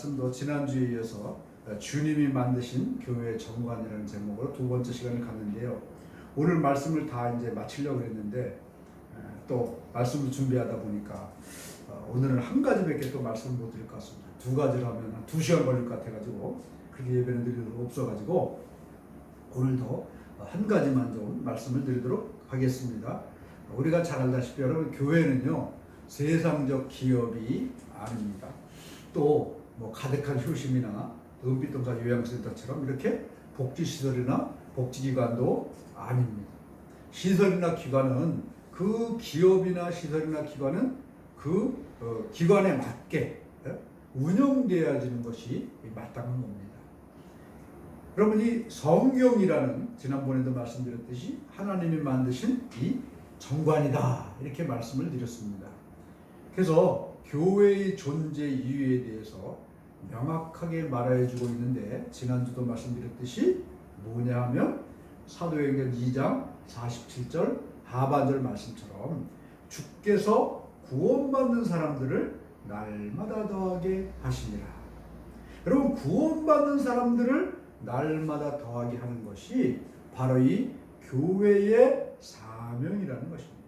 말씀도 지난주에 이어서 주님이 만드신 교회의 정관이라는 제목으로 두 번째 시간을 갖는데요. 오늘 말씀을 다 이제 마치려고 했는데 또 말씀을 준비하다 보니까 오늘은 한 가지밖에 또 말씀을 못 드릴 것 같습니다. 두 가지를 하면 한 2시간 걸릴 것 같아가지고 그렇게 예배는 드릴 수 없어가지고 오늘도 한 가지만 좀 말씀을 드리도록 하겠습니다. 우리가 잘 알다시피 여러분, 교회는요 세상적 기업이 아닙니다. 또 뭐 가득한 효심이나 은빛동산 요양센터처럼 이렇게 복지시설이나 복지기관도 아닙니다. 시설이나 기관은 그 기업이나 시설이나 기관은 그 기관에 맞게 운영되어지는 것이 마땅한 겁니다. 여러분, 이 성경이라는 지난번에도 말씀드렸듯이 하나님이 만드신 이 정관이다 이렇게 말씀을 드렸습니다. 그래서 교회의 존재 이유에 대해서 명확하게 말해주고 있는데 지난주도 말씀드렸듯이 뭐냐 하면 사도행전 2장 47절 하반절 말씀처럼 주께서 구원받는 사람들을 날마다 더하게 하시니라. 여러분, 구원받는 사람들을 날마다 더하게 하는 것이 바로 이 교회의 사명이라는 것입니다.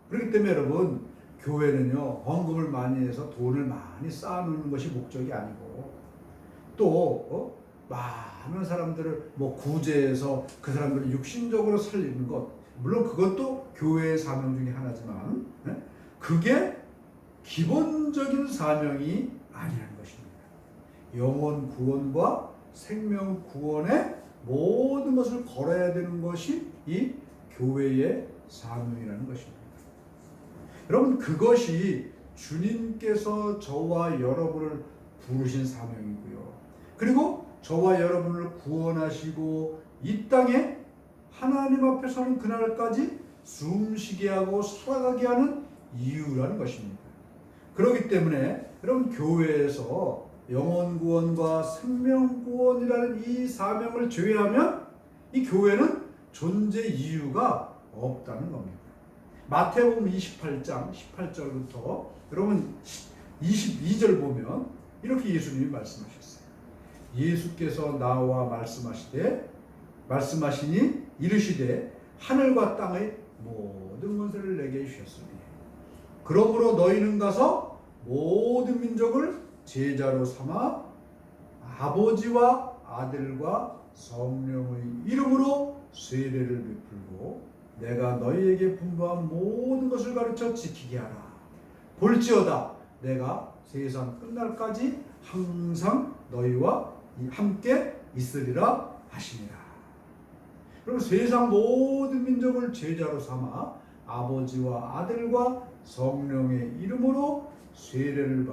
그렇기 때문에 여러분, 교회는요 헌금을 많이 해서 돈을 많이 쌓아놓는 것이 목적이 아니고 또 많은 사람들을 구제해서 그 사람들을 육신적으로 살리는 것, 물론 그것도 교회의 사명 중에 하나지만 그게 기본적인 사명이 아니라는 것입니다. 영혼 구원과 생명 구원의 모든 것을 걸어야 되는 것이 이 교회의 사명이라는 것입니다. 여러분, 그것이 주님께서 저와 여러분을 부르신 사명이고요. 그리고 저와 여러분을 구원하시고 이 땅에 하나님 앞에 서는 그날까지 숨쉬게 하고 살아가게 하는 이유라는 것입니다. 그렇기 때문에 여러분, 교회에서 영혼 구원과 생명 구원이라는 이 사명을 제외하면 이 교회는 존재 이유가 없다는 겁니다. 마태복음 28장 18절부터 여러분 22절 보면 이렇게 예수님이 말씀하셨어요. 예수께서 나와 말씀하시니 이르시되 하늘과 땅의 모든 권세를 내게 주셨으니 그러므로 너희는 가서 모든 민족을 제자로 삼아 아버지와 아들과 성령의 이름으로 세례를 베풀고 내가 너희에게 분부한 모든 것을 가르쳐 지키게 하라. 볼지어다 내가 세상 끝날까지 항상 너희와 함께 있으리라 하시니라. 그럼 세상 모든 민족을 제자로 삼아 아버지와 아들과 성령의 이름으로 세례를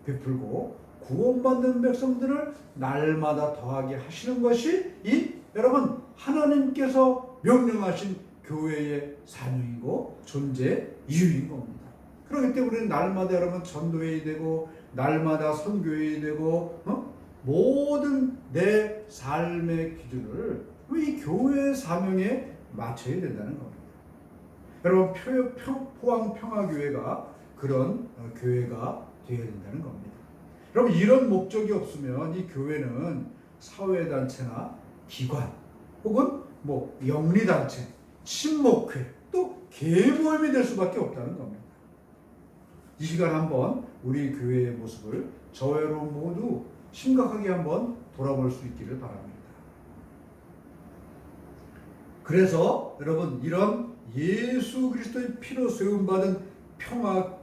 베풀고 구원받는 백성들을 날마다 더하게 하시는 것이 여러분 하나님께서 명령하신 교회의 사명이고 존재 이유인 겁니다. 그렇기 때문에 우리는 날마다 여러분 전도해야 되고 날마다 선교해야 되고 모든 내 삶의 기준을 이 교회의 사명에 맞춰야 된다는 겁니다. 여러분, 포항평화교회가 그런 교회가 되어야 된다는 겁니다. 여러분, 이런 목적이 없으면 이 교회는 사회단체나 기관 혹은 영리단체, 친목회, 또 계모임이 될 수밖에 없다는 겁니다. 이 시간 한번 우리 교회의 모습을 저와 여러분 모두 심각하게 한번 돌아볼 수 있기를 바랍니다. 그래서 여러분, 이런 예수 그리스도의 피로 세움받은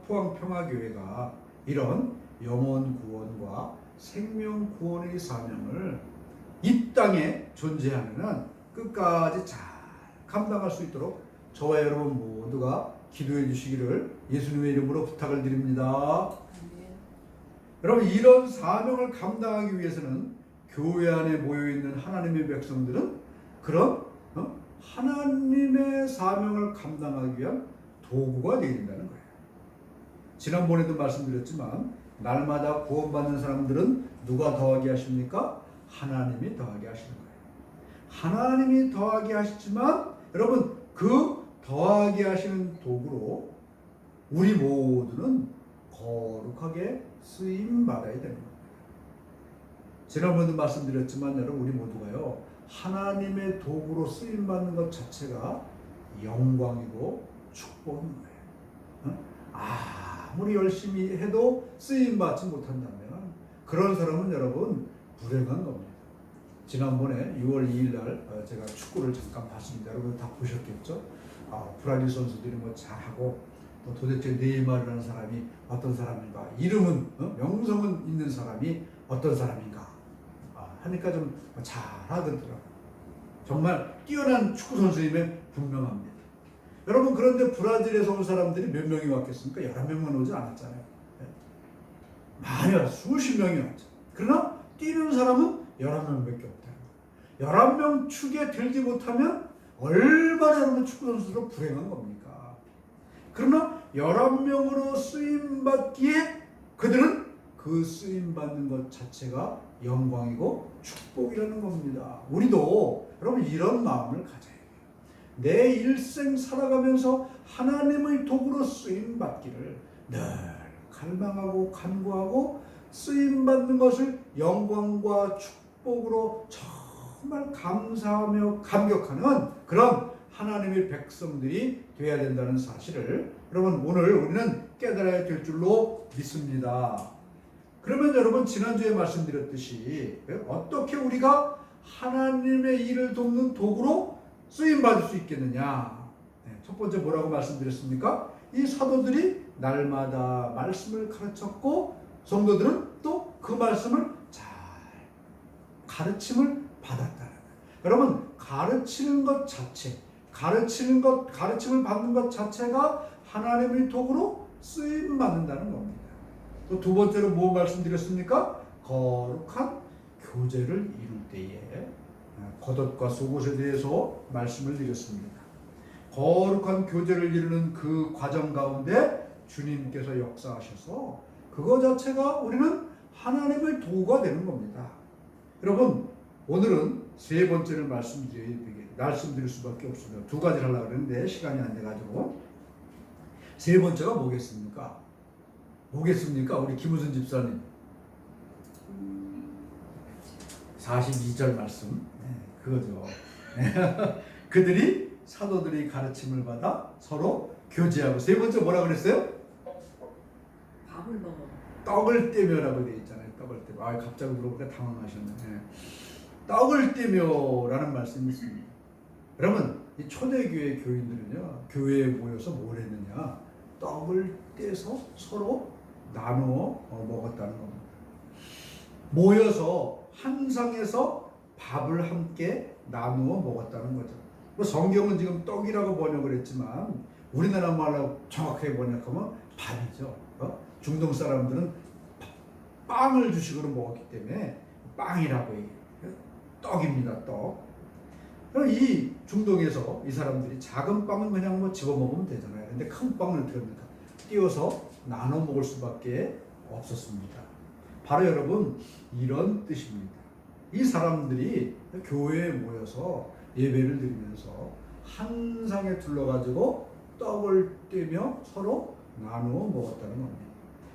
포항평화교회가 이런 영혼 구원과 생명 구원의 사명을 이 땅에 존재하는 한 끝까지 잘 감당할 수 있도록 저와 여러분 모두가 기도해 주시기를 예수님의 이름으로 부탁을 드립니다. 여러분, 이런 사명을 감당하기 위해서는 교회 안에 모여있는 하나님의 백성들은 그런 하나님의 사명을 감당하기 위한 도구가 되어야 된다는 거예요. 지난번에도 말씀드렸지만 날마다 구원받는 사람들은 누가 더하게 하십니까? 하나님이 더하게 하시는 거예요. 하나님이 더하게 하시지만 여러분, 그 더하게 하시는 도구로 우리 모두는 거룩하게 쓰임 받아야 되는 겁니다. 지난번에도 말씀드렸지만 여러분 우리 모두가요 하나님의 도구로 쓰임 받는 것 자체가 영광이고 축복인 거예요. 아무리 열심히 해도 쓰임 받지 못한다면 그런 사람은 여러분 불행한 겁니다. 지난번에 6월 2일 날 제가 축구를 잠깐 봤습니다. 여러분 다 보셨겠죠? 브라질 선수들이 뭐 잘하고 또 도대체 네이마르라는 사람이 어떤 사람인가, 이름은 명성은 있는 사람이 어떤 사람인가 하니까 좀 잘하더라고요. 정말 뛰어난 축구 선수임에 분명합니다. 여러분 그런데 브라질에서 온 사람들이 몇 명이 왔겠습니까? 11명만 오지 않았잖아요. 많이 수십 명이 왔죠. 그러나 뛰는 사람은 11명밖에 없다. 11명 축에 들지 못하면 얼마나 여러분 축구 선수로 불행한 겁니까? 그러나 11명으로 쓰임받기에 그들은 그 쓰임받는 것 자체가 영광이고 축복이라는 겁니다. 우리도 여러분 이런 마음을 가져야 해요. 내 일생 살아가면서 하나님의 도구로 쓰임받기를 늘 갈망하고 간구하고 쓰임받는 것을 영광과 축복으로 정말 감사하며 감격하는 그런 하나님의 백성들이 되어야 된다는 사실을 여러분 오늘 우리는 깨달아야 될 줄로 믿습니다. 그러면 여러분 지난주에 말씀드렸듯이 어떻게 우리가 하나님의 일을 돕는 도구로 쓰임받을 수 있겠느냐. 첫 번째 뭐라고 말씀드렸습니까? 이 사도들이 날마다 말씀을 가르쳤고 성도들은 또 그 말씀을 잘 가르침을 받았다는 거예요. 여러분 가르치는 것 자체, 가르침을 받는 것 자체가 하나님의 도구로 쓰임 받는다는 겁니다. 또 두 번째로 뭐 말씀드렸습니까? 거룩한 교제를 이룰 때에 겉옷과 속옷에 대해서 말씀을 드렸습니다. 거룩한 교제를 이루는 그 과정 가운데 주님께서 역사하셔서 그거 자체가 우리는 하나님의 도구가 되는 겁니다. 여러분 오늘은 세 번째를 말씀드릴 수밖에 없습니다. 두 가지를 하려고 했는데 시간이 안 돼가지고 세 번째가 뭐겠습니까? 우리 김우순 집사님 42절 말씀 그거죠. 그들이 사도들이 가르침을 받아 서로 교제하고 세 번째 뭐라 그랬어요? 밥을 먹어. 떡을 떼며라고 되어 있잖아요. 떡을 떼며. 갑자기 물어보니까 당황하셨네. 떡을 떼며라는 말씀이 있습니다. 여러분 이 초대교회 교인들은요 교회에 모여서 뭘 했느냐, 떡을 떼서 서로 나누어 먹었다는 겁니다. 모여서 한 상에서 밥을 함께 나누어 먹었다는 거죠. 성경은 지금 떡이라고 번역을 했지만 우리나라 말로 정확하게 번역하면 밥이죠. 중동 사람들은 빵을 주식으로 먹었기 때문에 빵이라고 해요. 떡입니다. 떡. 이 중동에서 이 사람들이 작은 빵은 그냥 뭐 집어먹으면 되잖아요. 근데 큰 빵을 어떻게 합니까? 띄워서 나눠 먹을 수밖에 없었습니다. 바로 여러분 이런 뜻입니다. 이 사람들이 교회에 모여서 예배를 드리면서 한 상에 둘러가지고 떡을 떼며 서로 나누어 먹었다는 겁니다.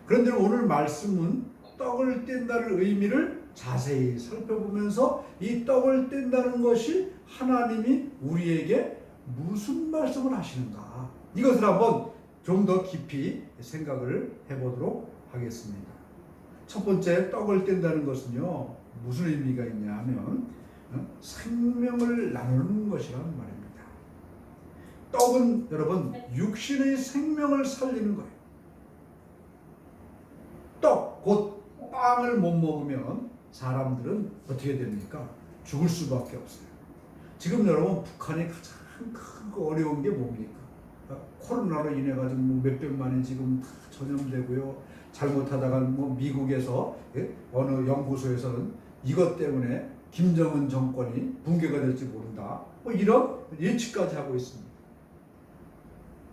그런데 오늘 말씀은 떡을 뗀다는 의미를 자세히 살펴보면서 이 떡을 뗀다는 것이 하나님이 우리에게 무슨 말씀을 하시는가, 이것을 한번 좀 더 깊이 생각을 해보도록 하겠습니다. 첫 번째 떡을 뗀다는 것은요 무슨 의미가 있냐 하면 생명을 나누는 것이라는 말입니다. 떡은 여러분 육신의 생명을 살리는 거예요. 떡, 곧 빵을 못 먹으면 사람들은 어떻게 됩니까? 죽을 수밖에 없어요. 지금 여러분 북한이 가장 큰 어려운 게 뭡니까? 코로나로 인해 가지고 뭐 몇백만이 지금 다 전염되고요. 잘못하다가 뭐 미국에서 어느 연구소에서는 이것 때문에 김정은 정권이 붕괴가 될지 모른다, 뭐 이런 예측까지 하고 있습니다.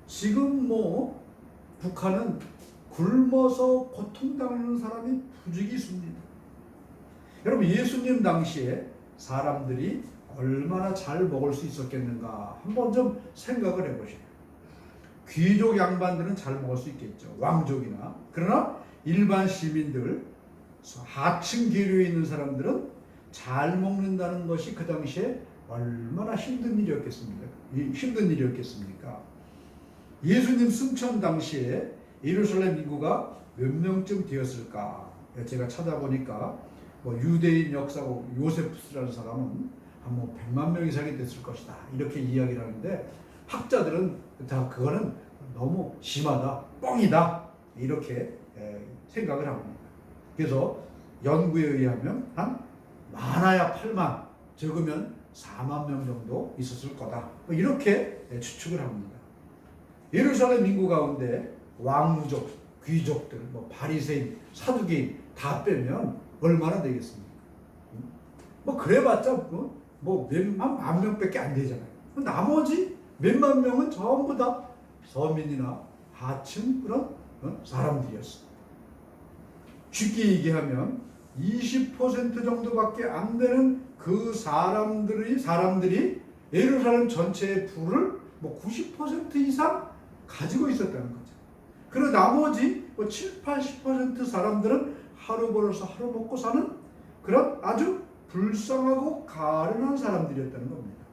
지금 뭐 북한은 굶어서 고통당하는 사람이 부지기수입니다. 여러분 예수님 당시에 사람들이 얼마나 잘 먹을 수 있었겠는가 한번 좀 생각을 해보세요. 귀족 양반들은 잘 먹을 수 있겠죠, 왕족이나. 그러나 일반 시민들, 하층 계류에 있는 사람들은 잘 먹는다는 것이 그 당시에 얼마나 힘든 일이었겠습니까? 예수님 승천 당시에 예루살렘 인구가 몇 명쯤 되었을까? 제가 찾아보니까 유대인 역사고 요세푸스라는 사람은 한 100만 명 이상이 됐을 것이다, 이렇게 이야기를 하는데, 학자들은 다 그거는 너무 심하다, 뻥이다, 이렇게 생각을 합니다. 그래서 연구에 의하면 한 많아야 8만, 적으면 4만 명 정도 있었을 거다, 이렇게 추측을 합니다. 예루살렘 인구 가운데 왕족, 귀족들, 바리새인, 사두개인 다 빼면 얼마나 되겠습니까? 그래봤자 몇만 명밖에 안 되잖아요. 나머지 몇만 명은 전부 다 서민이나 하층 그런 사람들이었어요. 쉽게 얘기하면 20% 정도밖에 안 되는 그 사람들이 예루살렘 전체의 부를 90% 이상 가지고 있었다는 거죠. 그리고 나머지 7, 80% 사람들은 하루 벌어서 하루 먹고 사는 그런 아주 불쌍하고 가련한 사람들이었다는 겁니다.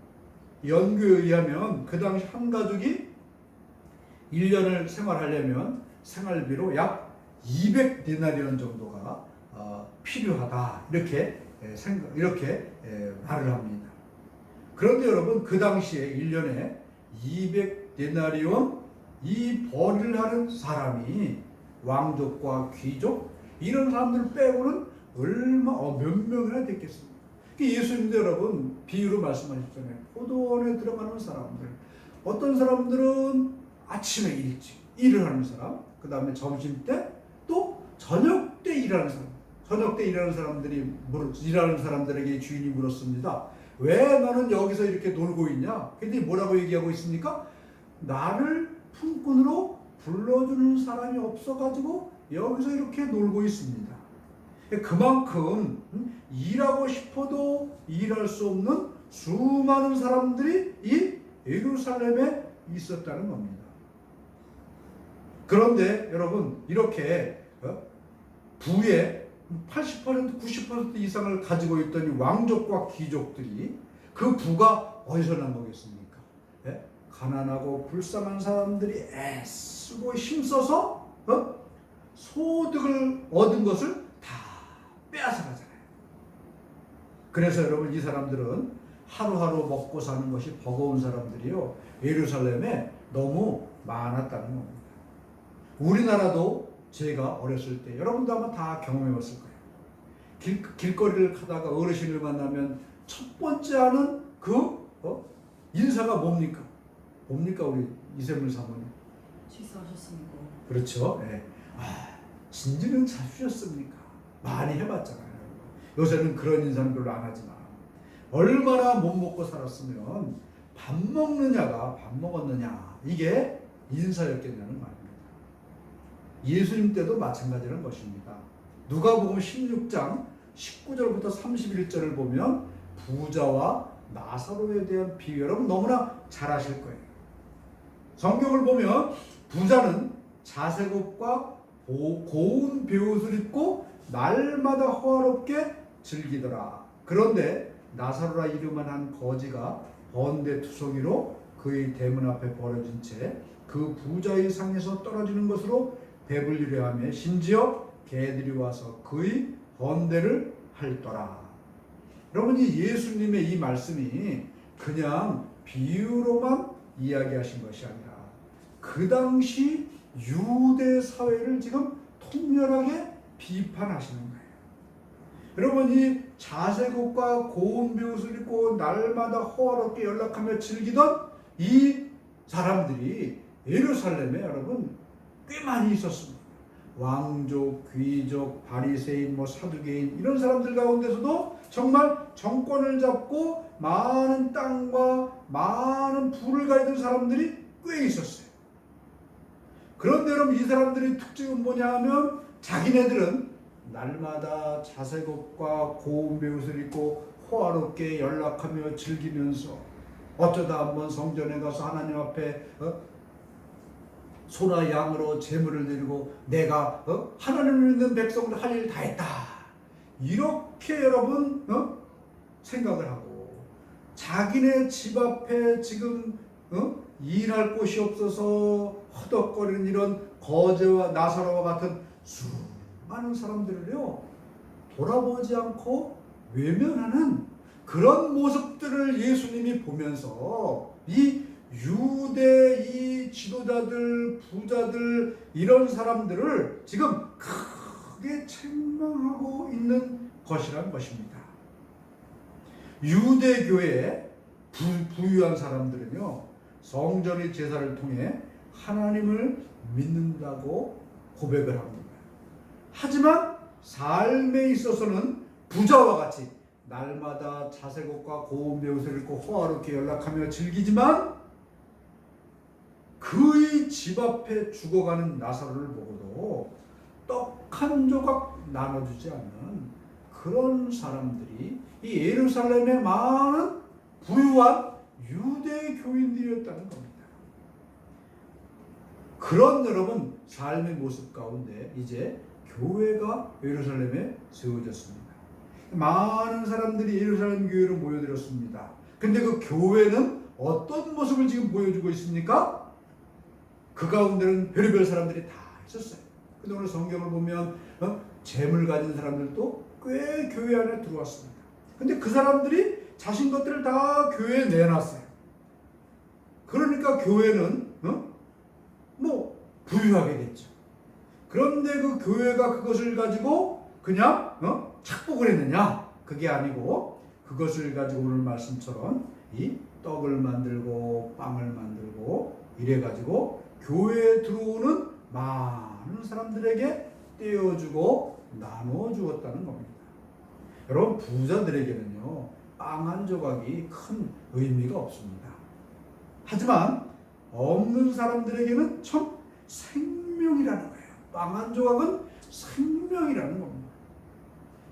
연구에 의하면 그 당시 한 가족이 1년을 생활하려면 생활비로 약 200데나리온 정도가 필요하다, 이렇게 말을 합니다. 그런데 여러분, 그 당시에 1년에 200데나리온 이 벌이를 하는 사람이 왕족과 귀족 이런 사람들 빼고는 몇 명이나 됐겠습니까? 예수님도 여러분 비유로 말씀하셨잖아요. 포도원에 들어가는 사람들, 어떤 사람들은 아침에 일찍 일을 하는 사람, 그 다음에 점심때, 또 저녁 때 일하는 사람. 저녁 때 일하는 사람들에게 주인이 물었습니다. 왜 너는 여기서 이렇게 놀고 있냐? 근데 뭐라고 얘기하고 있습니까? 나를 품꾼으로 불러주는 사람이 없어가지고 여기서 이렇게 놀고 있습니다. 그만큼 일하고 싶어도 일할 수 없는 수많은 사람들이 이 예루살렘에 있었다는 겁니다. 그런데 여러분, 이렇게 부의 80%, 90% 이상을 가지고 있던 이 왕족과 귀족들이 그 부가 어디서 난 거겠습니까? 가난하고 불쌍한 사람들이 애쓰고 힘써서 소득을 얻은 것을 다 빼앗아가잖아요. 그래서 여러분, 이 사람들은 하루하루 먹고 사는 것이 버거운 사람들이요, 예루살렘에 너무 많았다는 겁니다. 우리나라도 제가 어렸을 때 여러분도 아마 다 경험해봤을 거예요. 길거리를 가다가 어르신을 만나면 첫 번째 하는 인사가 뭡니까? 우리 이세물 사모님. 식사하셨습니까? 그렇죠. 네. 진지는 잘 주셨습니까? 많이 해봤잖아요. 요새는 그런 인사는 별로 안 하지만, 얼마나 못 먹고 살았으면 밥 먹었느냐, 이게 인사였겠냐는 말입니다. 예수님 때도 마찬가지라는 것입니다. 누가복음 16장 19절부터 31절을 보면 부자와 나사로에 대한 비유, 여러분 너무나 잘 아실 거예요. 성경을 보면 부자는 자색옷과 고운 베옷을 입고 날마다 호화롭게 즐기더라. 그런데 나사로라 이름만 한 거지가 번데투성이로 그의 대문 앞에 버려진 채 그 부자의 상에서 떨어지는 것으로 배불리려 하며 심지어 개들이 와서 그의 번데를 핥더라. 여러분, 이 예수님의 이 말씀이 그냥 비유로만 이야기하신 것이 아니라 그 당시 유대 사회를 지금 통렬하게 비판하시는 거예요. 여러분, 이 자색옷과 고운 베옷을 입고 날마다 호화롭게 연락하며 즐기던 이 사람들이 예루살렘에 여러분 꽤 많이 있었습니다. 왕족, 귀족, 바리새인, 사두개인 이런 사람들 가운데서도 정말 정권을 잡고 많은 땅과 많은 부를 가진 사람들이 꽤 있었어요. 그런데 여러분, 이 사람들의 특징은 뭐냐 하면 자기네들은 날마다 자색옷과 고운 베옷을 입고 호화롭게 연락하며 즐기면서 어쩌다 한번 성전에 가서 하나님 앞에 소나 양으로 제물을 드리고 내가 하나님을 믿는 백성들 할 일 다 했다, 이렇게 여러분 생각을 하고 자기네 집 앞에 지금 일할 곳이 없어서 허덕거리는 이런 거제와 나사로와 같은 수많은 사람들을요 돌아보지 않고 외면하는 그런 모습들을 예수님이 보면서 이 유대 이 지도자들 부자들 이런 사람들을 지금 크게 책망하고 있는 것이란 것입니다. 유대교의 부유한 사람들은요 성전의 제사를 통해 하나님을 믿는다고 고백을 합니다. 하지만 삶에 있어서는 부자와 같이 날마다 자색옷과 고운 배옷을 입고 호화롭게 연락하며 즐기지만 그의 집 앞에 죽어가는 나사로를 보고도 떡 한 조각 나눠주지 않는 그런 사람들이 이 예루살렘의 많은 부유한 유대 교인들이었다는 겁니다. 그런 여러분 삶의 모습 가운데 이제 교회가 예루살렘에 세워졌습니다. 많은 사람들이 예루살렘 교회로 모여들었습니다. 근데 그 교회는 어떤 모습을 지금 보여주고 있습니까? 그 가운데는 별의별 사람들이 다 있었어요. 근데 오늘 성경을 보면 재물 가진 사람들도 꽤 교회 안에 들어왔습니다. 근데 그 사람들이 자신 것들을 다 교회에 내놨어요. 그러니까 교회는 뭐 부유하게 됐죠. 그런데 그 교회가 그것을 가지고 그냥 착복을 했느냐? 그게 아니고 그것을 가지고 오늘 말씀처럼 이 떡을 만들고 빵을 만들고 이래 가지고 교회에 들어오는 많은 사람들에게 떼어주고 나누어 주었다는 겁니다. 여러분 부자들에게는요 빵 한 조각이 큰 의미가 없습니다. 하지만 없는 사람들에게는 참 생명이라는 거예요. 빵 한 조각은 생명이라는 겁니다.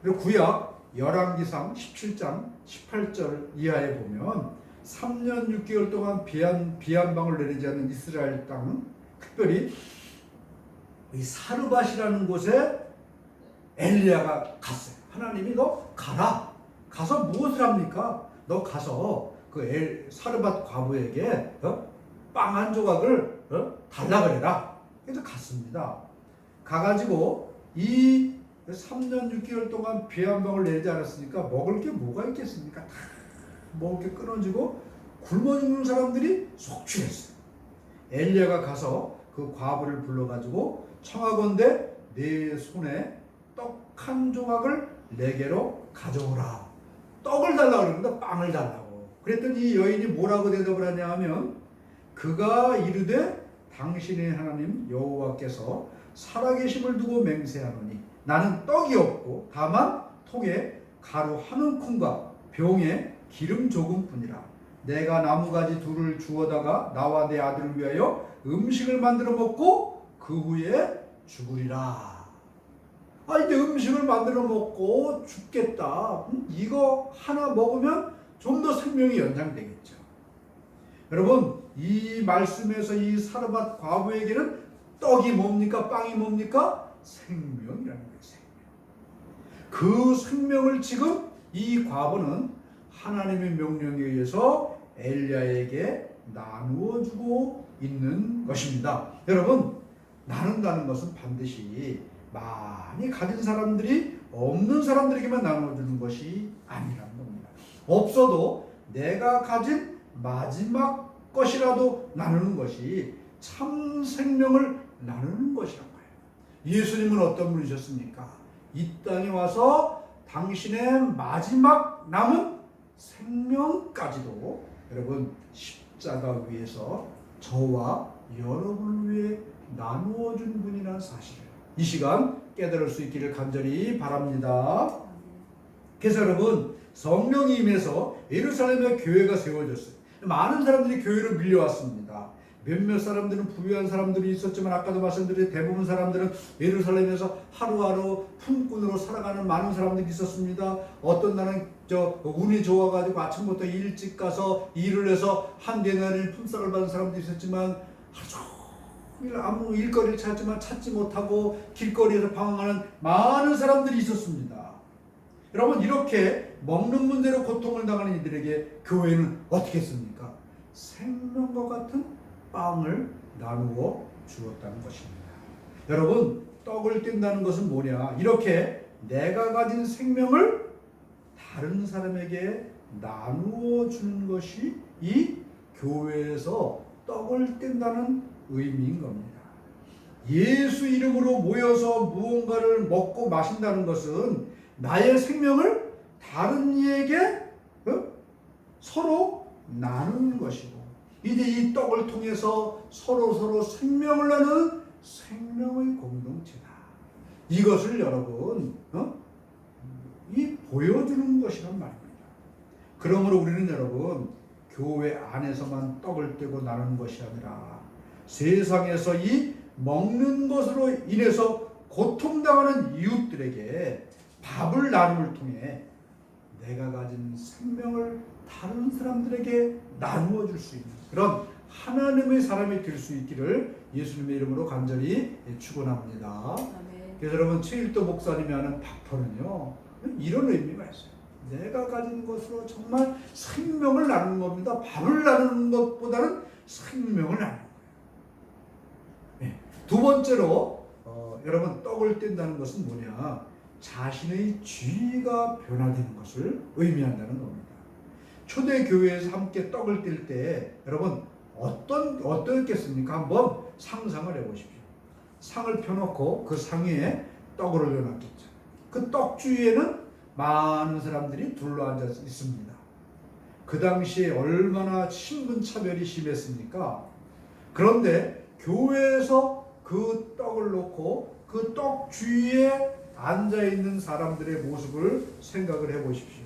그리고 구약 열왕기상 17장 18절 이하에 보면 3년 6개월 동안 비한방울 내리지 않는 이스라엘 땅은 특별히 이 사르밧이라는 곳에 엘리야가 갔어요. 하나님이 너 가라. 가서 무엇을 합니까? 너 가서 그 사르밧 과부에게 빵 한 조각을 달라 그래라. 그래서 갔습니다. 가가지고 이 3년 6개월 동안 비 한 방울 내리지 않았으니까 먹을 게 뭐가 있겠습니까? 다 먹을 게 끊어지고 굶어 죽는 사람들이 속출했어요. 엘리야가 가서 그 과부를 불러가지고 청하건대 내 손에 떡 한 조각을 내게로 가져오라. 떡을 달라고 그러는데 빵을 달라고. 그랬더니 이 여인이 뭐라고 대답을 하냐 하면 그가 이르되 당신의 하나님 여호와께서 살아계심을 두고 맹세하노니 나는 떡이 없고 다만 통에 가루 한 움큼과 병에 기름 조금뿐이라. 내가 나무가지 둘을 주워다가 나와 내 아들을 위하여 음식을 만들어 먹고 그 후에 죽으리라. 이제 음식을 만들어 먹고 죽겠다. 이거 하나 먹으면 좀 더 생명이 연장되겠죠. 여러분 이 말씀에서 이 사르밧 과부에게는 떡이 뭡니까? 빵이 뭡니까? 생명이라는 거예요. 생명. 그 생명을 지금 이 과부는 하나님의 명령에 의해서 엘리야에게 나누어 주고 있는 것입니다. 여러분 나눈다는 것은 반드시 많이 가진 사람들이 없는 사람들에게만 나누어 주는 것이 아니라는 겁니다. 없어도 내가 가진 마지막 것이라도 나누는 것이 참 생명을 나누는 것이란 거예요. 예수님은 어떤 분이셨습니까? 이 땅에 와서 당신의 마지막 남은 생명까지도 여러분 십자가 위에서 저와 여러분을 위해 나누어 준 분이라는 사실을 이 시간 깨달을 수 있기를 간절히 바랍니다. 그래서 여러분 성령이 임해서 예루살렘에 교회가 세워졌어요. 많은 사람들이 교회로 밀려왔습니다. 몇몇 사람들은 부유한 사람들이 있었지만 아까도 말씀드린 대부분 사람들은 예루살렘에서 하루하루 품꾼으로 살아가는 많은 사람들이 있었습니다. 어떤 날은 운이 좋아가지고 아침부터 일찍 가서 일을 해서 한 대나리를 품삯을 받은 사람도 있었지만 하루 종일 아무 일거리를 찾지만 찾지 못하고 길거리에서 방황하는 많은 사람들이 있었습니다. 여러분 이렇게 먹는 문제로 고통을 당하는 이들에게 교회는 어떻게 했습니까? 생명과 같은 빵을 나누어 주었다는 것입니다. 여러분 떡을 뗀다는 것은 뭐냐? 이렇게 내가 가진 생명을 다른 사람에게 나누어 주는 것이 이 교회에서 떡을 뗀다는 의미인 겁니다. 예수 이름으로 모여서 무언가를 먹고 마신다는 것은 나의 생명을 다른 이에게 서로 나누는 것이고, 이제 이 떡을 통해서 서로 생명을 나누는 생명의 공동체다. 이것을 여러분 이 보여주는 것이란 말입니다. 그러므로 우리는 여러분 교회 안에서만 떡을 떼고 나누는 것이 아니라 세상에서 이 먹는 것으로 인해서 고통당하는 이웃들에게 밥을 나눔을 통해 내가 가진 생명을 다른 사람들에게 나누어 줄 수 있는 그런 하나님의 사람이 될 수 있기를 예수님의 이름으로 간절히 축원합니다. 아멘. 그래서 여러분 최일도 목사님이 하는 박터는요 이런 의미가 있어요. 내가 가진 것으로 정말 생명을 나누는 겁니다. 밥을 나누는 것보다는 생명을 나누는 거예요. 네. 두 번째로 여러분 떡을 뗀다는 것은 뭐냐? 자신의 지위가 변화되는 것을 의미한다는 겁니다. 초대교회에서 함께 떡을 뗄 때 여러분 어떻겠습니까? 한번 상상을 해보십시오. 상을 펴놓고 그 상 위에 떡을 올려놨겠죠. 그 떡 주위에는 많은 사람들이 둘러앉아 있습니다. 그 당시에 얼마나 신분차별이 심했습니까? 그런데 교회에서 그 떡을 놓고 그 떡 주위에 앉아있는 사람들의 모습을 생각을 해보십시오.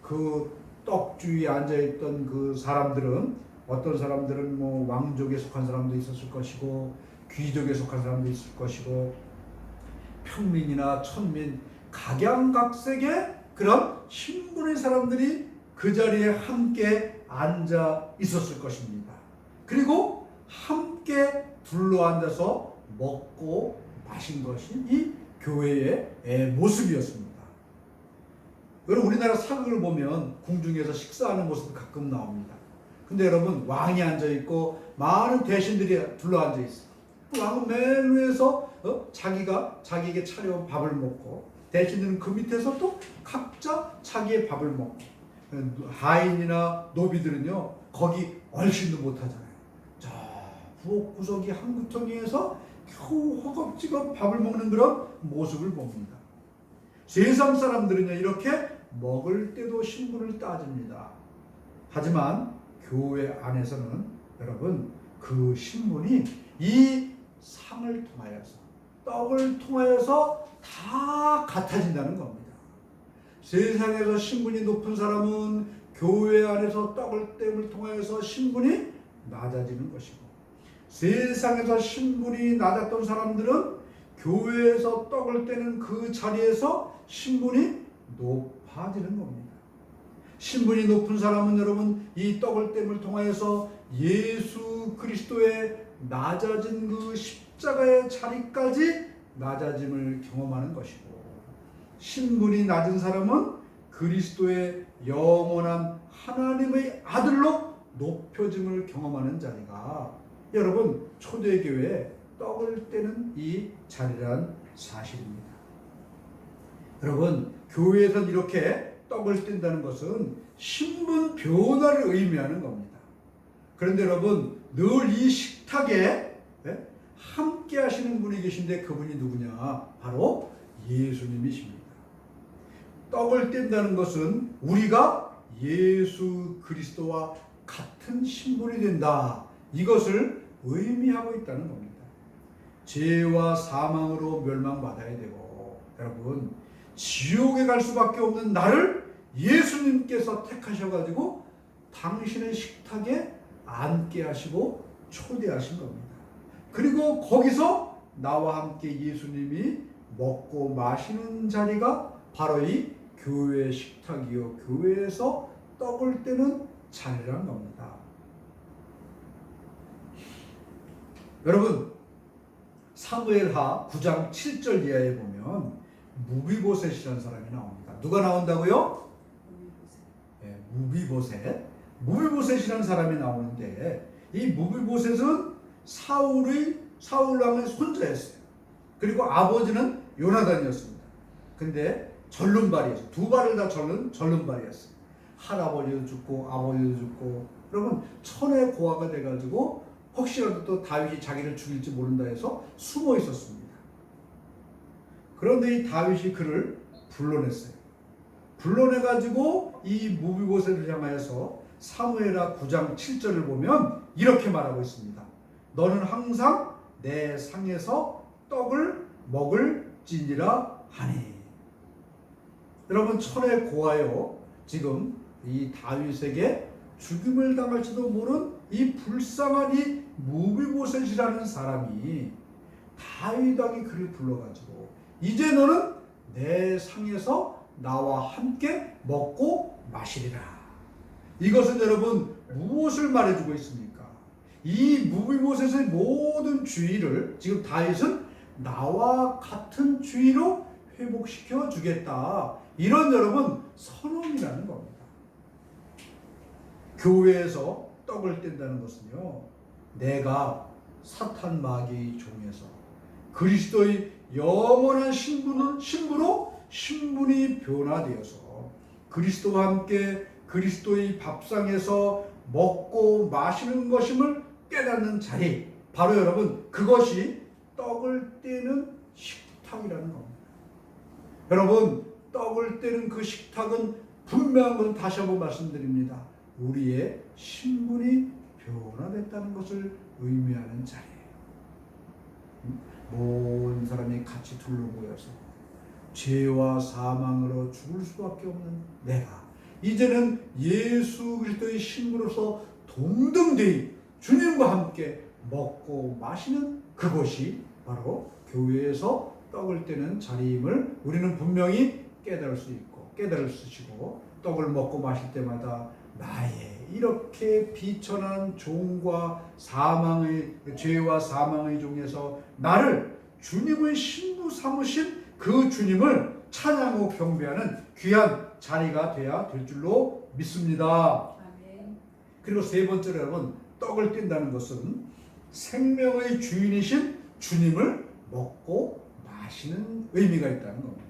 그 떡 주위에 앉아있던 그 사람들은 어떤 사람들은 뭐 왕족에 속한 사람도 있었을 것이고 귀족에 속한 사람도 있을 것이고 평민이나 천민 각양각색의 그런 신분의 사람들이 그 자리에 함께 앉아 있었을 것입니다. 그리고 함께 둘러앉아서 먹고 마신 것이 이 교회의 모습이었습니다. 여러분 우리나라 사극을 보면 궁중에서 식사하는 모습이 가끔 나옵니다. 근데 여러분 왕이 앉아있고 많은 대신들이 둘러앉아 있어요. 왕은 맨 위에서 자기에게 차려온 밥을 먹고 대신들은 그 밑에서 또 각자 자기의 밥을 먹고 하인이나 노비들은요 거기 얼씬도 못하잖아요. 저 부엌 구석이 한 구덩이에서 겨우 허겁지겁 밥을 먹는 그런 모습을 봅니다. 세상 사람들은요 이렇게 먹을 때도 신분을 따집니다. 하지만 교회 안에서는 여러분 그 신분이 이 상을 통하여서 떡을 통하여서 다 같아진다는 겁니다. 세상에서 신분이 높은 사람은 교회 안에서 떡을 땜을 통하여서 신분이 낮아지는 것이고 세상에서 신분이 낮았던 사람들은 교회에서 떡을 떼는 그 자리에서 신분이 높아지는 겁니다. 신분이 높은 사람은 여러분 이 떡을 땜을 통하여서 예수 그리스도의 낮아진 그 십자가의 자리까지 낮아짐을 경험하는 것이고 신분이 낮은 사람은 그리스도의 영원한 하나님의 아들로 높여짐을 경험하는 자리가 여러분 초대교회에 떡을 떼는 이 자리란 사실입니다. 여러분 교회에선 이렇게 떡을 뗀다는 것은 신분 변화를 의미하는 겁니다. 그런데 여러분 늘 이 식탁에 함께 하시는 분이 계신데 그분이 누구냐? 바로 예수님이십니다. 떡을 뗀다는 것은 우리가 예수 그리스도와 같은 신분이 된다. 이것을 의미하고 있다는 겁니다. 죄와 사망으로 멸망받아야 되고 여러분 지옥에 갈 수밖에 없는 나를 예수님께서 택하셔가지고 당신의 식탁에 앉게 하시고 초대하신 겁니다. 그리고 거기서 나와 함께 예수님이 먹고 마시는 자리가 바로 이 교회 식탁이요 교회에서 떡을 떼는 자리란 겁니다. 여러분 사무엘하 9장 7절 이하에 보면 무비보셋이라는 사람이 나옵니다. 누가 나온다고요? 무비보셋. 무비보셋이라는 사람이 나오는데 이 무비보셋은 사울 왕의 손자였어요. 그리고 아버지는 요나단이었습니다. 근데 절름발이었어요. 두 발을 다 절름발이었어요. 할아버지도 죽고 아버지도 죽고 그러면 천의 고아가 돼가지고 혹시라도 또 다윗이 자기를 죽일지 모른다 해서 숨어 있었습니다. 그런데 이 다윗이 그를 불러냈어요. 불러내가지고 이 무비보셋을 향하여서 사무엘하 9장 7절을 보면 이렇게 말하고 있습니다. 너는 항상 내 상에서 떡을 먹을지니라 하니. 여러분, 천의 고아요. 지금 이 다윗에게 죽임을 당할지도 모른 이 불쌍한 이 무비보셋이라는 사람이 다윗 왕이 그를 불러가지고 이제 너는 내 상에서 나와 함께 먹고 마시리라. 이것은 여러분 무엇을 말해주고 있습니까? 이 무비보셋의 모든 주의를 지금 다윗은 나와 같은 주의로 회복시켜 주겠다. 이런 여러분 선언이라는 겁니다. 교회에서 떡을 뗀다는 것은요, 내가 사탄 마귀의 종에서 그리스도의 영원한 신부로 신분이 변화되어서 그리스도와 함께 그리스도의 밥상에서 먹고 마시는 것임을 깨닫는 자리, 바로 여러분 그것이 떡을 떼는 식탁이라는 겁니다. 여러분, 떡을 떼는 그 식탁은 분명한 것을 다시 한번 말씀드립니다. 우리의 신분이 변화됐다는 것을 의미하는 자리예요. 모든 사람이 같이 둘러 모여서 죄와 사망으로 죽을 수밖에 없는 내가 이제는 예수 그리스도의 신부로서 동등되이 주님과 함께 먹고 마시는 그것이 바로 교회에서 떡을 떼는 자리임을 우리는 분명히 깨달을 수 있고 깨달을 수 있고, 떡을 먹고 마실 때마다 나의 이렇게 비천한 종과 죄와 사망의 종에서 나를 주님의 신부 삼으신 그 주님을 찬양하고 경배하는 귀한 자리가 돼야 될 줄로 믿습니다. 아멘. 그리고 세 번째로 여러분, 떡을 뗀다는 것은 생명의 주인이신 주님을 먹고 마시는 의미가 있다는 겁니다.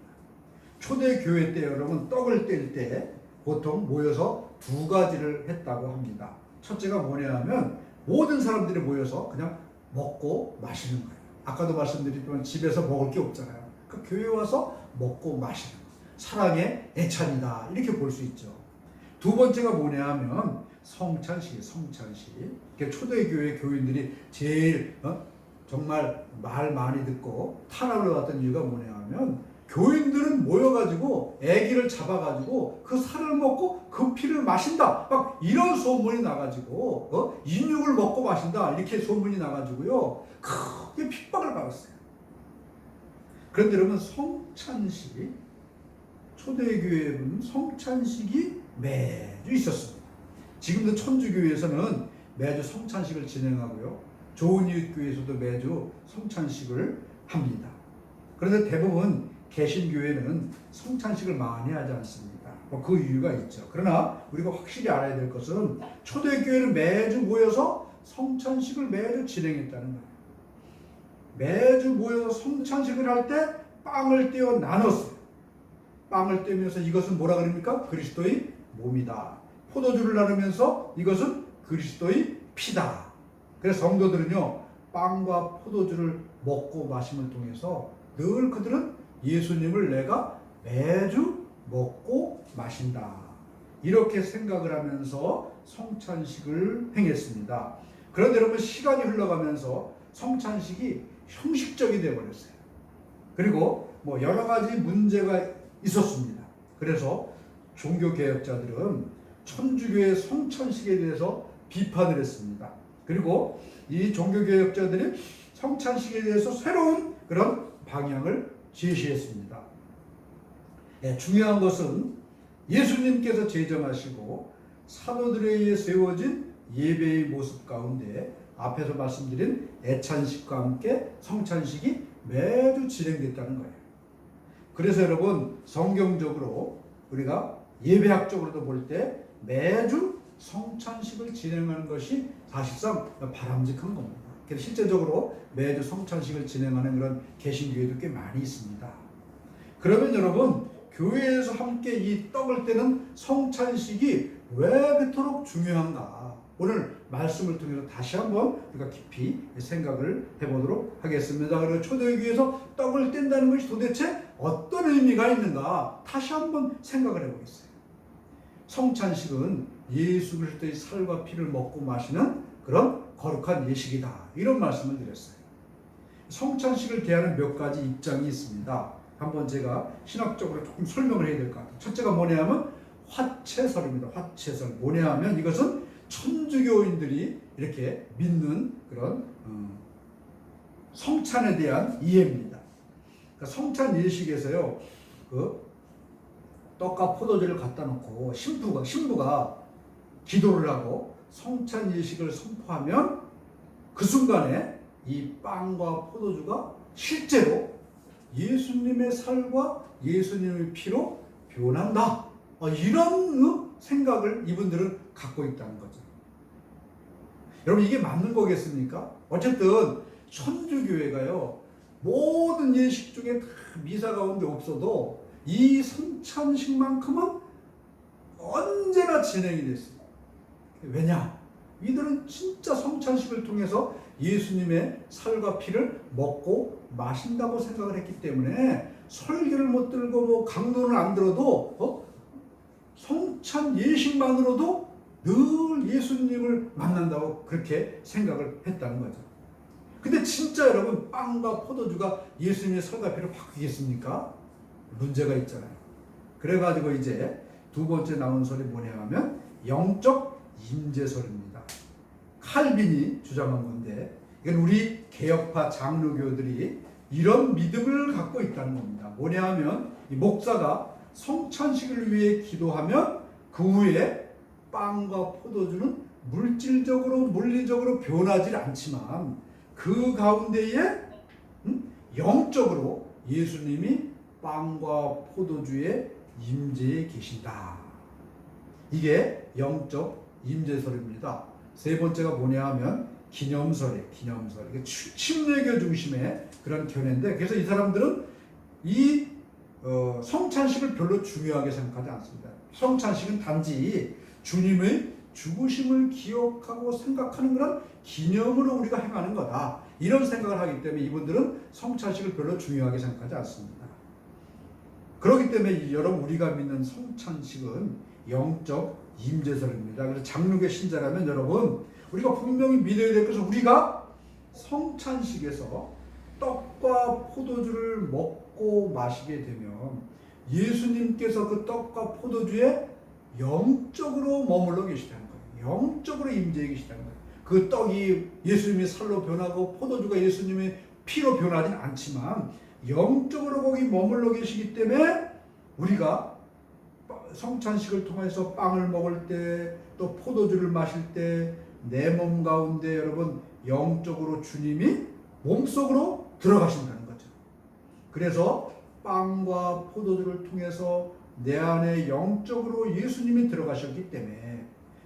초대교회 때 여러분 떡을 뗄 때 보통 모여서 두 가지를 했다고 합니다. 첫째가 뭐냐 하면 모든 사람들이 모여서 그냥 먹고 마시는 거예요. 아까도 말씀드렸지만 집에서 먹을 게 없잖아요. 그 교회 와서 먹고 마시는 거. 사랑의 애찬이다, 이렇게 볼 수 있죠. 두 번째가 뭐냐 하면 성찬식. 초대교회 교인들이 제일 정말 말 많이 듣고 탄압을 받던 이유가 뭐냐 하면 교인들은 모여가지고 애기를 잡아가지고 그 살을 먹고 그 피를 마신다, 막 이런 소문이 나가지고 인육을 먹고 마신다, 이렇게 소문이 나가지고요 크게 핍박을 받았어요. 그런데 여러분, 성찬식, 초대교회는 성찬식이 매주 있었습니다. 지금도 천주교회에서는 매주 성찬식을 진행하고요, 좋은 이웃 교회에서도 매주 성찬식을 합니다. 그런데 대부분 개신교회는 성찬식을 많이 하지 않습니다. 그 이유가 있죠. 그러나 우리가 확실히 알아야 될 것은 초대교회는 매주 모여서 성찬식을 매주 진행했다는 거예요. 매주 모여서 성찬식을 할 때 빵을 떼어 나눴어요. 빵을 떼면서 이것은 뭐라 그럽니까? 그리스도의 몸이다. 포도주를 나누면서 이것은 그리스도의 피다. 그래서 성도들은요, 빵과 포도주를 먹고 마심을 통해서 늘 그들은 예수님을 내가 매주 먹고 마신다, 이렇게 생각을 하면서 성찬식을 행했습니다. 그런데 여러분, 시간이 흘러가면서 성찬식이 형식적이 되어버렸어요. 그리고 여러 가지 문제가 있었습니다. 그래서 종교개혁자들은 천주교의 성찬식에 대해서 비판을 했습니다. 그리고 이 종교개혁자들이 성찬식에 대해서 새로운 그런 방향을 제시했습니다. 중요한 것은 예수님께서 제정하시고 사도들에 의해 세워진 예배의 모습 가운데 앞에서 말씀드린 애찬식과 함께 성찬식이 매주 진행됐다는 거예요. 그래서 여러분 성경적으로 우리가 예배학적으로도 볼 때 매주 성찬식을 진행하는 것이 사실상 바람직한 겁니다. 그래서 실제적으로 매주 성찬식을 진행하는 그런 개신교회도 꽤 많이 있습니다. 그러면 여러분 교회에서 함께 이 떡을 떼는 성찬식이 왜 그토록 중요한가? 오늘 말씀을 통해서 다시 한번 우리가 깊이 생각을 해보도록 하겠습니다. 그리고 초대교회에서 떡을 뗀다는 것이 도대체 어떤 의미가 있는가? 다시 한번 생각을 해보겠어요. 성찬식은 예수 그리스도의 살과 피를 먹고 마시는 그런 거룩한 예식이다. 이런 말씀을 드렸어요. 성찬식을 대하는 몇 가지 입장이 있습니다. 한번 제가 신학적으로 조금 설명을 해야 될 것 같아요. 첫째가 뭐냐면 화채설입니다. 화채설. 뭐냐면 이것은 천주교인들이 이렇게 믿는 그런 성찬에 대한 이해입니다. 그러니까 성찬 예식에서요, 그 떡과 포도주를 갖다 놓고 신부가 기도를 하고 성찬 예식을 선포하면 그 순간에 이 빵과 포도주가 실제로 예수님의 살과 예수님의 피로 변한다. 이런 생각을 이분들은 갖고 있다는 거죠. 여러분 이게 맞는 거겠습니까? 어쨌든 천주교회가요 모든 예식 중에 다 미사 가운데 없어도 이 성찬식만큼은 언제나 진행이 됐습니다. 왜냐? 이들은 진짜 성찬식을 통해서 예수님의 살과 피를 먹고 마신다고 생각을 했기 때문에 설교를 못 들고 뭐 강론을 안 들어도 성찬 예식만으로도 늘 예수님을 만난다고 그렇게 생각을 했다는 거죠. 근데 진짜 여러분 빵과 포도주가 예수님의 살과 피를 바뀌겠습니까? 문제가 있잖아요. 그래가지고 이제 두 번째 나온 설이 뭐냐 하면 영적 임재설입니다. 칼빈이 주장한 건데 이건 우리 개혁파 장로교들이 이런 믿음을 갖고 있다는 겁니다. 뭐냐 하면 이 목사가 성찬식을 위해 기도하면 그 후에 빵과 포도주는 물리적으로 변하지 않지만 그 가운데에 영적으로 예수님이 빵과 포도주의 임재에 계신다. 이게 영적 임재설입니다. 세 번째가 뭐냐 하면 기념설이에요. 기념설. 이게 침례교 중심의 그런 견해인데 그래서 이 사람들은 이 성찬식을 별로 중요하게 생각하지 않습니다. 성찬식은 단지 주님의 죽으심을 기억하고 생각하는 그런 기념으로 우리가 행하는 거다. 이런 생각을 하기 때문에 이분들은 성찬식을 별로 중요하게 생각하지 않습니다. 그렇기 때문에 여러분 우리가 믿는 성찬식은 영적 임재설입니다. 그래서 장로교 신자라면 여러분 우리가 분명히 믿어야 될 것은 우리가 성찬식에서 떡과 포도주를 먹고 마시게 되면 예수님께서 그 떡과 포도주에 영적으로 머물러 계시다는 거예요. 영적으로 임재해 계시다는 거예요. 그 떡이 예수님의 살로 변하고 포도주가 예수님의 피로 변하진 않지만 영적으로 거기 머물러 계시기 때문에 우리가 성찬식을 통해서 빵을 먹을 때 또 포도주를 마실 때 내 몸 가운데 여러분 영적으로 주님이 몸속으로 들어가신다는 거죠. 그래서 빵과 포도주를 통해서 내 안에 영적으로 예수님이 들어가셨기 때문에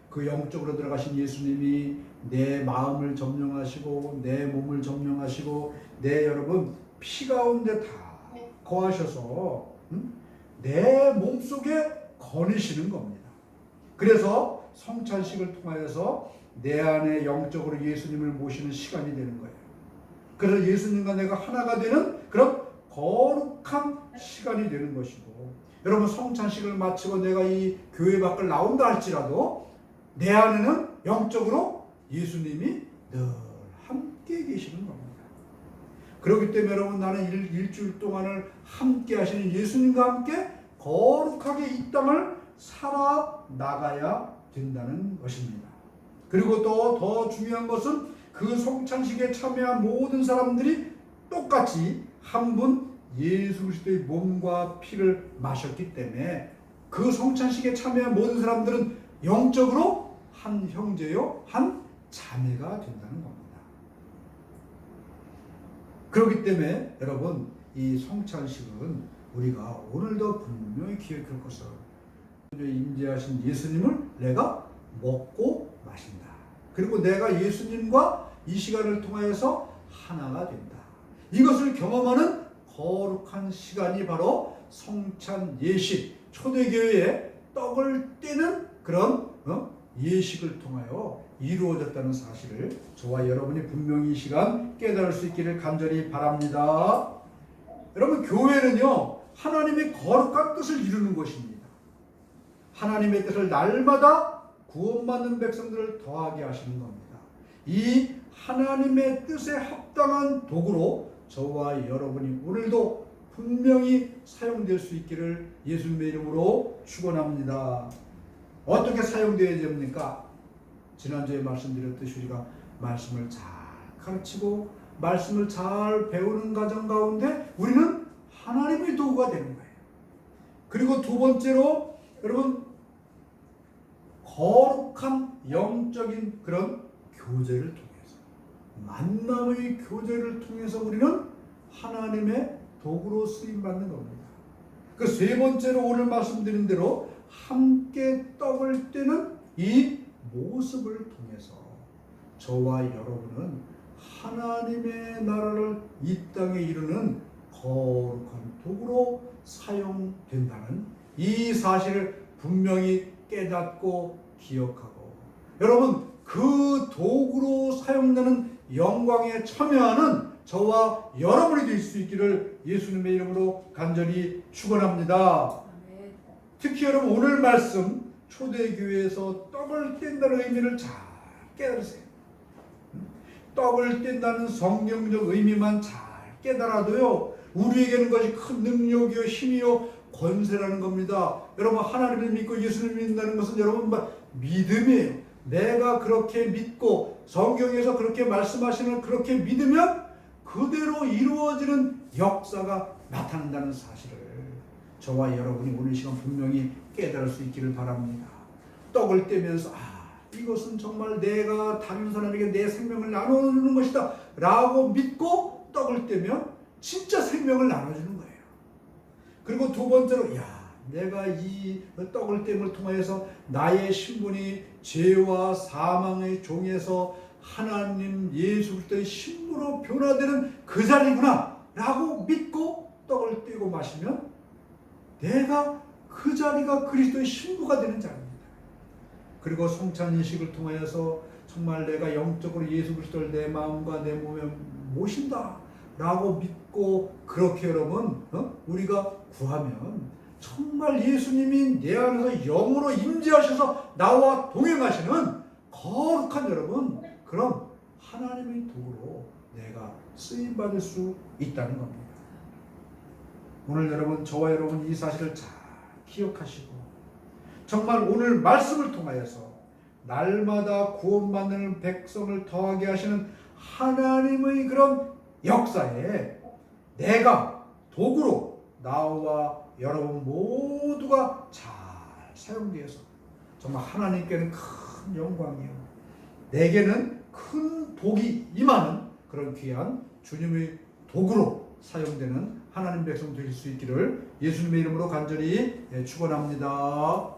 그 영적으로 들어가신 예수님이 내 마음을 점령하시고 내 몸을 점령하시고 내 여러분 피 가운데 다 거하셔서 내 몸속에 거니시는 겁니다. 그래서 성찬식을 통하여서 내 안에 영적으로 예수님을 모시는 시간이 되는 거예요. 그래서 예수님과 내가 하나가 되는 그런 거룩한 시간이 되는 것이고 여러분 성찬식을 마치고 내가 이 교회 밖을 나온다 할지라도 내 안에는 영적으로 예수님이 늘 함께 계시는 겁니다. 그렇기 때문에 여러분 나는 일주일 동안을 함께 하시는 예수님과 함께 거룩하게 이 땅을 살아나가야 된다는 것입니다. 그리고 또 더 중요한 것은 그 성찬식에 참여한 모든 사람들이 똑같이 한 분 예수 그리스도의 몸과 피를 마셨기 때문에 그 성찬식에 참여한 모든 사람들은 영적으로 한 형제요 한 자매가 된다는 겁니다. 그렇기 때문에 여러분 이 성찬식은 우리가 오늘도 분명히 기억할 것은 임재하신 예수님을 내가 먹고 마신다. 그리고 내가 예수님과 이 시간을 통하여서 하나가 된다. 이것을 경험하는 거룩한 시간이 바로 성찬 예식, 초대교회의 떡을 떼는 그런 예식을 통하여 이루어졌다는 사실을 저와 여러분이 분명히 이 시간 깨달을 수 있기를 간절히 바랍니다. 여러분, 교회는요, 하나님의 거룩한 뜻을 이루는 것입니다. 하나님의 뜻을 날마다 구원받는 백성들을 더하게 하시는 겁니다. 이 하나님의 뜻에 합당한 도구로 저와 여러분이 오늘도 분명히 사용될 수 있기를 예수님의 이름으로 축원합니다. 어떻게 사용되어야 됩니까? 지난주에 말씀드렸듯이 우리가 말씀을 잘 가르치고 말씀을 잘 배우는 과정 가운데 우리는 하나님의 도구가 되는 거예요. 그리고 두 번째로 여러분, 거룩한 영적인 그런 교제를 통해서, 만남의 교제를 통해서 우리는 하나님의 도구로 쓰임받는 겁니다. 그 세 번째로 오늘 말씀드린 대로 함께 떡을 떼는 이 모습을 통해서 저와 여러분은 하나님의 나라를 이 땅에 이루는 거룩한 도구로 사용된다는 이 사실을 분명히 깨닫고 기억하고, 여러분, 그 도구로 사용되는 영광에 참여하는 저와 여러분이 될 수 있기를 예수님의 이름으로 간절히 축원합니다. 특히 여러분, 오늘 말씀 초대교회에서 떡을 뗀다는 의미를 잘 깨달으세요. 떡을 뗀다는 성경적 의미만 잘 깨달아도요, 우리에게는 것이 큰 능력이요 힘이요 권세라는 겁니다. 여러분, 하나님을 믿고 예수님을 믿는다는 것은 여러분 믿음이에요. 내가 그렇게 믿고 성경에서 그렇게 말씀하시는 그렇게 믿으면 그대로 이루어지는 역사가 나타난다는 사실을 저와 여러분이 오늘 시간 분명히 깨달을 수 있기를 바랍니다. 떡을 떼면서 이것은 정말 내가 다른 사람에게 내 생명을 나눠주는 것이다 라고 믿고 떡을 떼면 진짜 생명을 나눠주는 거예요. 그리고 두 번째로 내가 이 떡을 떼임을 통해서 나의 신분이 죄와 사망의 종에서 하나님 예수 그리스도의 신부로 변화되는 그 자리구나 라고 믿고 떡을 떼고 마시면 내가 그 자리가 그리스도의 신부가 되는 자리입니다. 그리고 성찬 예식을 통하여서 정말 내가 영적으로 예수 그리스도를 내 마음과 내 몸에 모신다 라고 믿고 그렇게 여러분 우리가 구하면 정말 예수님이 내 안에서 영으로 임재하셔서 나와 동행하시는 거룩한 여러분 그런 하나님의 도구로 내가 쓰임받을 수 있다는 겁니다. 오늘 여러분, 저와 여러분 이 사실을 잘 기억하시고 정말 오늘 말씀을 통하여서 날마다 구원받는 백성을 더하게 하시는 하나님의 그런 역사에 내가 도구로 나와 여러분 모두가 잘 사용되어서 정말 하나님께는 큰 영광이요, 내게는 큰 복이 임하는 그런 귀한 주님의 도구로 사용되는 하나님 백성 되실 수 있기를 예수님의 이름으로 간절히 축원합니다.